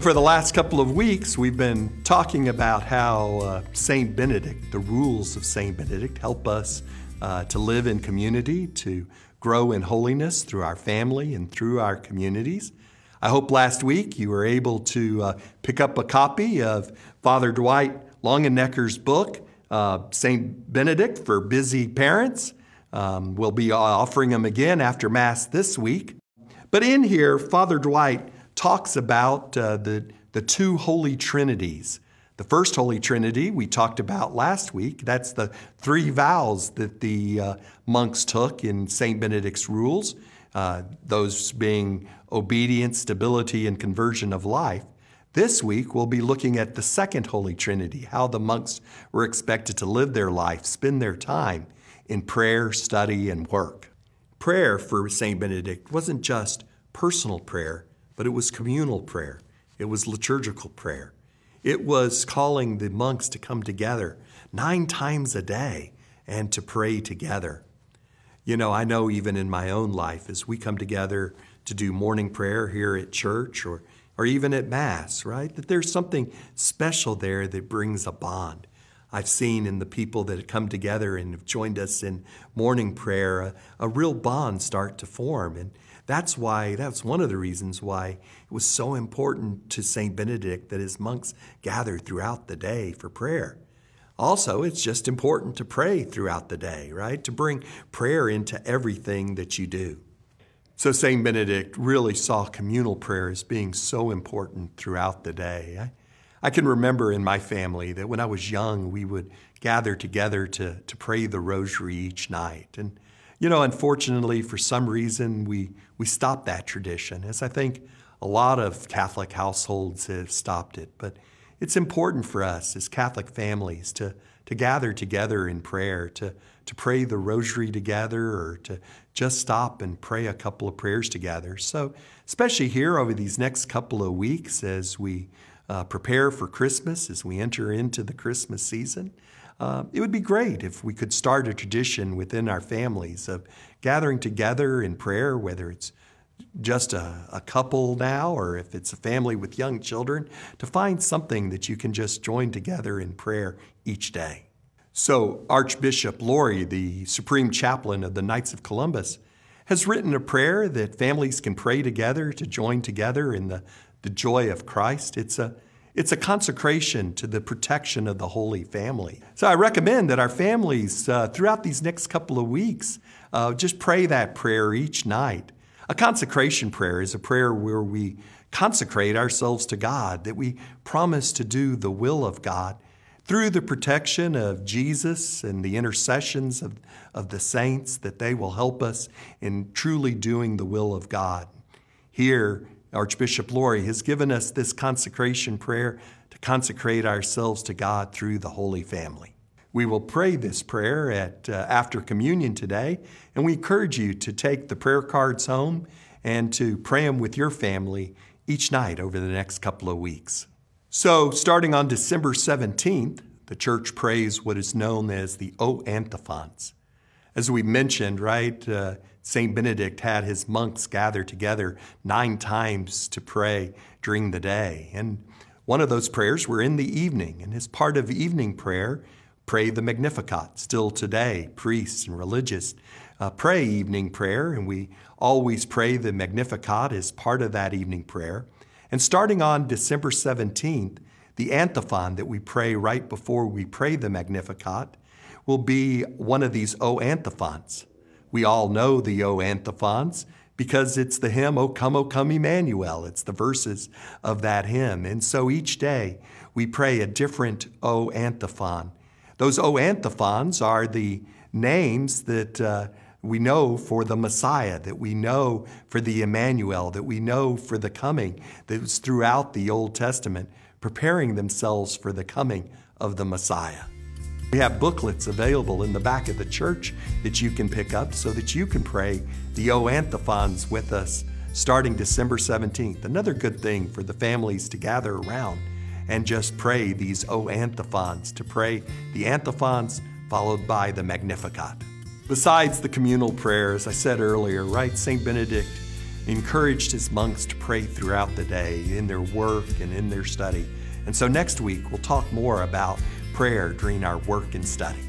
For the last couple of weeks, we've been talking about how Saint Benedict, the rules of Saint Benedict, help us to live in community, to grow in holiness through our family and through our communities. I hope last week you were able to pick up a copy of Father Dwight Longenecker's book, Saint Benedict for Busy Parents. We'll be offering them again after Mass this week. But in here, Father Dwight talks about the two Holy Trinities. The first Holy Trinity we talked about last week. That's the 3 vows that the monks took in St. Benedict's rules, those being obedience, stability, and conversion of life. This week we'll be looking at the second Holy Trinity, how the monks were expected to live their life, spend their time in prayer, study, and work. Prayer for St. Benedict wasn't just personal prayer, but it was communal prayer. It was liturgical prayer. It was calling the monks to come together 9 times a day and to pray together. You know, I know even in my own life, as we come together to do morning prayer here at church or even at Mass, right, that there's something special there that brings a bond. I've seen in the people that have come together and have joined us in morning prayer, a real bond start to form. And that's one of the reasons why it was so important to St. Benedict that his monks gathered throughout the day for prayer. Also, it's just important to pray throughout the day, right? To bring prayer into everything that you do. So St. Benedict really saw communal prayer as being so important throughout the day. I can remember in my family that when I was young, we would gather together to pray the rosary each night. And you know, unfortunately, for some reason, we stopped that tradition, as I think a lot of Catholic households have stopped it. But it's important for us as Catholic families to gather together in prayer, to pray the rosary together, or to just stop and pray a couple of prayers together. So especially here over these next couple of weeks as we prepare for Christmas, as we enter into the Christmas season, it would be great if we could start a tradition within our families of gathering together in prayer, whether it's just a couple now or if it's a family with young children, to find something that you can just join together in prayer each day. So Archbishop Lori, the Supreme Chaplain of the Knights of Columbus, has written a prayer that families can pray together to join together in the joy of Christ. It's a consecration to the protection of the Holy Family. So I recommend that our families, throughout these next couple of weeks, just pray that prayer each night. A consecration prayer is a prayer where we consecrate ourselves to God, that we promise to do the will of God through the protection of Jesus and the intercessions of the saints, that they will help us in truly doing the will of God. Here, Archbishop Lori has given us this consecration prayer to consecrate ourselves to God through the Holy Family. We will pray this prayer after communion today, and we encourage you to take the prayer cards home and to pray them with your family each night over the next couple of weeks. So starting on December 17th, the Church prays what is known as the O Antiphons. As we mentioned, right, St. Benedict had his monks gather together 9 times to pray during the day. And one of those prayers were in the evening. And as part of evening prayer, pray the Magnificat. Still today, priests and religious pray evening prayer, and we always pray the Magnificat as part of that evening prayer. And starting on December 17th, the antiphon that we pray right before we pray the Magnificat will be one of these O Antiphons. We all know the O Antiphons because it's the hymn, O come, Emmanuel. It's the verses of that hymn. And so each day we pray a different O Antiphon. Those O Antiphons are the names that we know for the Messiah, that we know for the Emmanuel, that we know for the coming, that was throughout the Old Testament, preparing themselves for the coming of the Messiah. We have booklets available in the back of the church that you can pick up so that you can pray the O Antiphons with us starting December 17th. Another good thing for the families to gather around and just pray these O Antiphons, to pray the antiphons followed by the Magnificat. Besides the communal prayers, I said earlier, right, St. Benedict encouraged his monks to pray throughout the day in their work and in their study. And so next week, we'll talk more about prayer during our work and study.